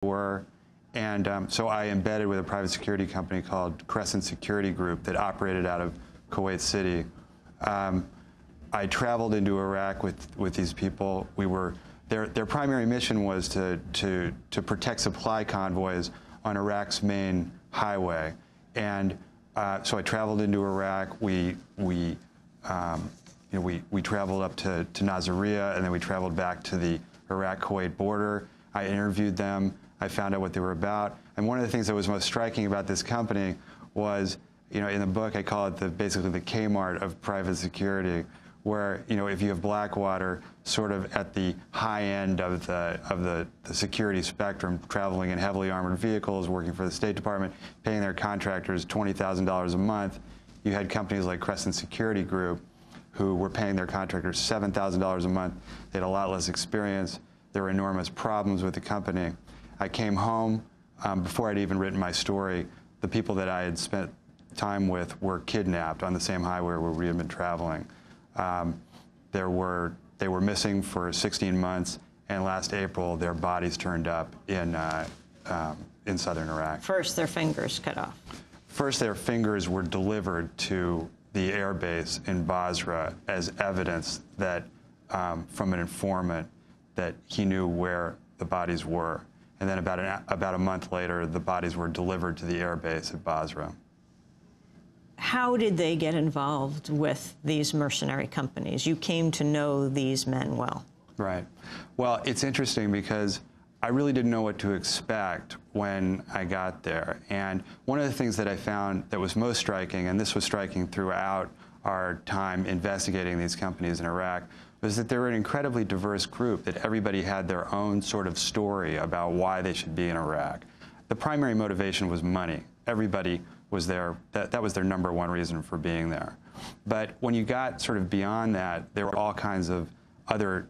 were. And so I embedded with a private security company called Crescent Security Group that operated out of Kuwait City. I traveled into Iraq with these people. Their primary mission was to protect supply convoys on Iraq's main highway. And so I traveled into Iraq. We traveled up to Nasiriyah, and then we traveled back to the Iraq-Kuwait border. I interviewed them. I found out what they were about. And one of the things that was most striking about this company was, in the book I call it basically the Kmart of private security, where, if you have Blackwater sort of at the high end of the security spectrum, traveling in heavily armored vehicles, working for the State Department, paying their contractors $20,000 a month, you had companies like Crescent Security Group who were paying their contractors $7,000 a month. They had a lot less experience. There were enormous problems with the company. I came home, before I'd even written my story, the people that I had spent time with were kidnapped on the same highway where we had been traveling. They were missing for 16 months, and last April their bodies turned up in southern Iraq. First, their fingers cut off. First, their fingers were delivered to the air base in Basra as evidence that, from an informant, that he knew where the bodies were. And then about a month later, the bodies were delivered to the air base at Basra. How did they get involved with these mercenary companies? You came to know these men well. Right. Well, it's interesting because I really didn't know what to expect when I got there. And one of the things that I found that was most striking, and this was striking throughout our time investigating these companies in Iraq, was that they were an incredibly diverse group, that everybody had their own sort of story about why they should be in Iraq. The primary motivation was money. Everybody was there. That was their number one reason for being there. But when you got sort of beyond that, there were all kinds of other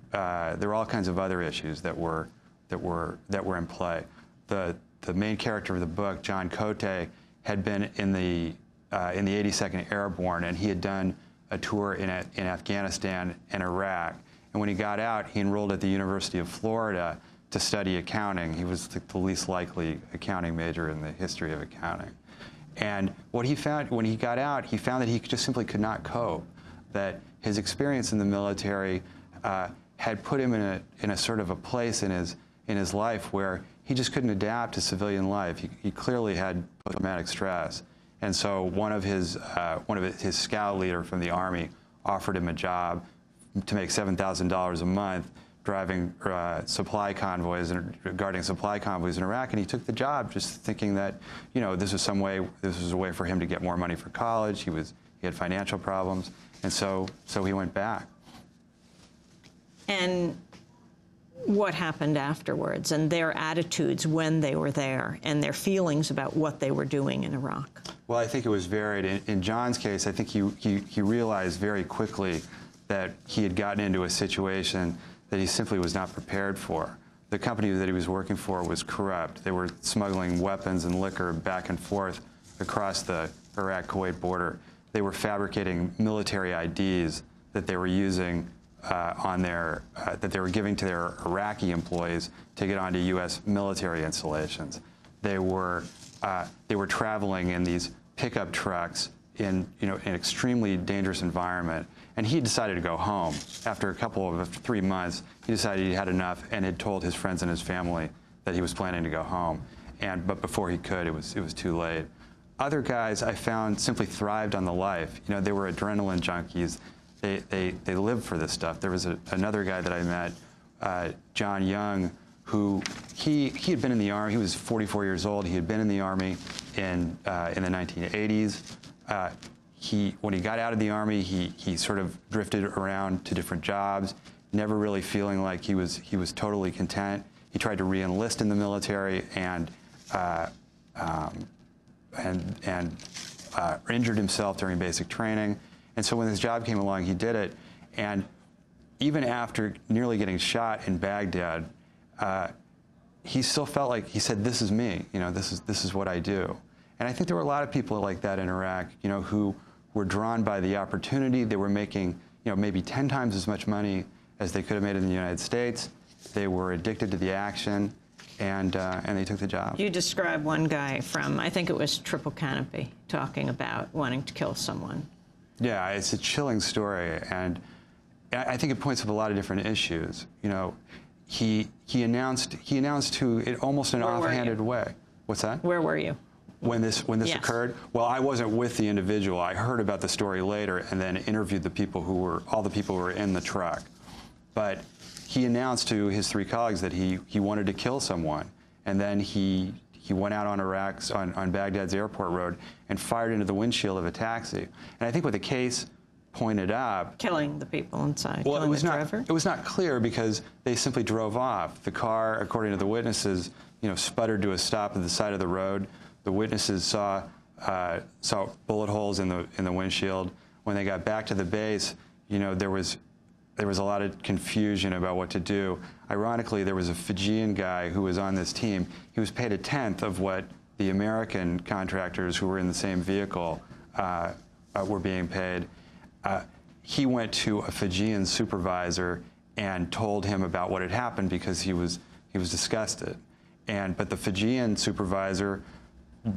issues that were in play. The main character of the book, John Cote, had been in the 82nd Airborne, and he had done a tour in Afghanistan and Iraq. And when he got out, he enrolled at the University of Florida to study accounting. He was the least likely accounting major in the history of accounting. And what he found when he got out, he found that he just simply could not cope, that his experience in the military had put him in a sort of a place in his life where he just couldn't adapt to civilian life. He clearly had post-traumatic stress. And so one of his scout leader from the Army offered him a job to make $7,000 a month driving supply convoys and guarding supply convoys in Iraq, and he took the job just thinking that, this was a way for him to get more money for college. He had financial problems, and so he went back. And what happened afterwards, and their attitudes when they were there, and their feelings about what they were doing in Iraq? Well, I think it was varied. In John's case, I think he realized very quickly that he had gotten into a situation that he simply was not prepared for. The company that he was working for was corrupt. They were smuggling weapons and liquor back and forth across the Iraq-Kuwait border. They were fabricating military IDs that they were using that they were giving to their Iraqi employees to get onto U.S. military installations. They were traveling in these pickup trucks in an extremely dangerous environment. And he decided to go home. After after 3 months, he decided he had enough and had told his friends and his family that he was planning to go home. But before he could, it was too late. Other guys I found simply thrived on the life. They were adrenaline junkies. They lived for this stuff. There was another guy that I met, John Young, who he had been in the Army. He was 44 years old. He had been in the Army in the 1980s. When he got out of the Army, he sort of drifted around to different jobs, never really feeling like he was totally content. He tried to re-enlist in the military and injured himself during basic training. And so when this job came along, he did it. And even after nearly getting shot in Baghdad, he still felt like, he said, "This is me. This is what I do." And I think there were a lot of people like that in Iraq, who were drawn by the opportunity. They were making, maybe 10 times as much money as they could have made in the United States. They were addicted to the action, and they took the job. You describe one guy from, I think it was Triple Canopy, talking about wanting to kill someone. Yeah, it's a chilling story, and I think it points up a lot of different issues. You know, he announced to it almost in an offhanded way. What's that? Where were you when this Yes. occurred? Well, I wasn't with the individual. I heard about the story later, and then interviewed all the people who were in the truck. But he announced to his 3 colleagues that he wanted to kill someone, and then he went out on Baghdad's airport road and fired into the windshield of a taxi. And I think what the case pointed up, killing the people inside. well, killing the driver? It was not clear because they simply drove off. The car, according to the witnesses, sputtered to a stop at the side of the road. The witnesses saw bullet holes in the windshield. When they got back to the base, there was a lot of confusion about what to do. Ironically, there was a Fijian guy who was on this team. He was paid 1/10 of what the American contractors who were in the same vehicle were being paid. He went to a Fijian supervisor and told him about what had happened because he was disgusted. But the Fijian supervisor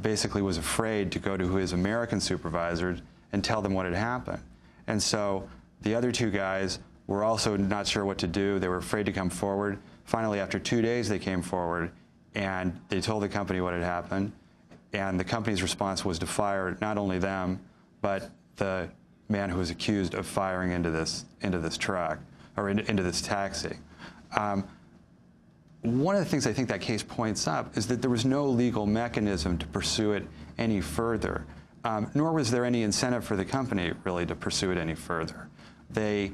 basically was afraid to go to his American supervisors and tell them what had happened. And so the other 2 guys were also not sure what to do. They were afraid to come forward. Finally, after 2 days, they came forward, and they told the company what had happened. And the company's response was to fire not only them, but the man who was accused of firing into this truck, or into this taxi. One of the things I think that case points up is that there was no legal mechanism to pursue it any further, nor was there any incentive for the company, really, to pursue it any further. The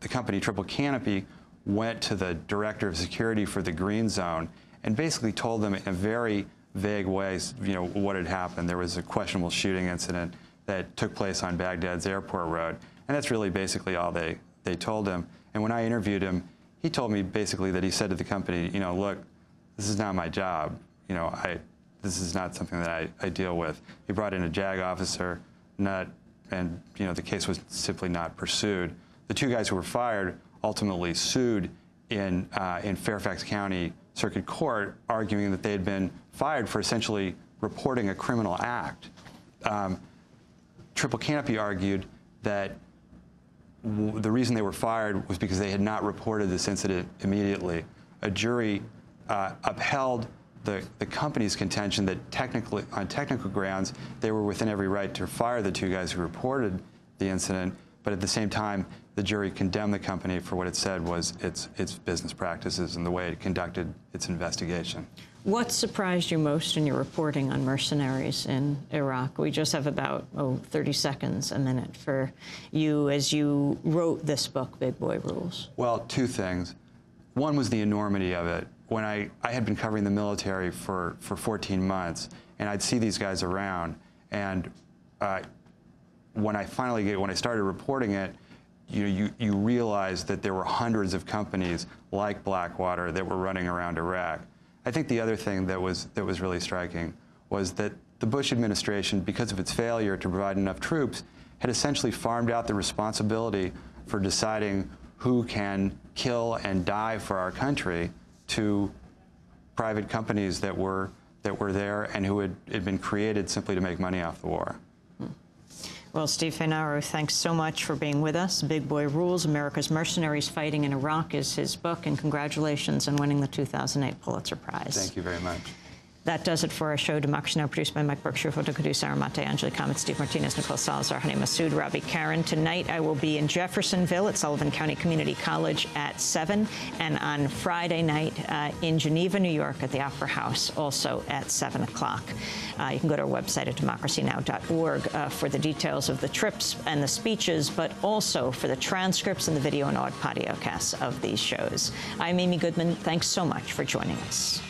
company, Triple Canopy, went to the director of security for the Green Zone and basically told them in a very vague way, what had happened. There was a questionable shooting incident that took place on Baghdad's airport road, and that's really basically all they told him. And when I interviewed him, he told me basically that he said to the company, look, this is not my job. This is not something that I deal with. He brought in a JAG officer, and the case was simply not pursued. The 2 guys who were fired ultimately sued in Fairfax County Circuit Court, arguing that they had been fired for essentially reporting a criminal act. Triple Canopy argued that the reason they were fired was because they had not reported this incident immediately. A jury upheld the company's contention that on technical grounds, they were within every right to fire the 2 guys who reported the incident, but at the same time, the jury condemned the company for what it said was its business practices and the way it conducted its investigation. What surprised you most in your reporting on mercenaries in Iraq? We just have about 30 seconds a minute for you as you wrote this book, Big Boy Rules. Well, 2 things. One was the enormity of it. When I had been covering the military for 14 months, and I'd see these guys around, and when I started reporting it, you realize that there were hundreds of companies like Blackwater that were running around Iraq. I think the other thing that was really striking was that the Bush administration, because of its failure to provide enough troops, had essentially farmed out the responsibility for deciding who can kill and die for our country to private companies that were there and who had been created simply to make money off the war. Well, Steve Fainaru, thanks so much for being with us. Big Boy Rules, America's Mercenaries Fighting in Iraq is his book, and congratulations on winning the 2008 Pulitzer Prize. Thank you very much. That does it for our show. Democracy Now! Produced by Mike Berkshire, Photo Kudu, Sarah Mate, Angela Comet, Steve Martinez, Nicole Salazar, Hane Massoud, Robbie Karen. Tonight I will be in Jeffersonville at Sullivan County Community College at 7, and on Friday night in Geneva, New York at the Opera House, also at 7 o'clock. You can go to our website at democracynow.org for the details of the trips and the speeches, but also for the transcripts and the video and audio casts of these shows. I'm Amy Goodman. Thanks so much for joining us.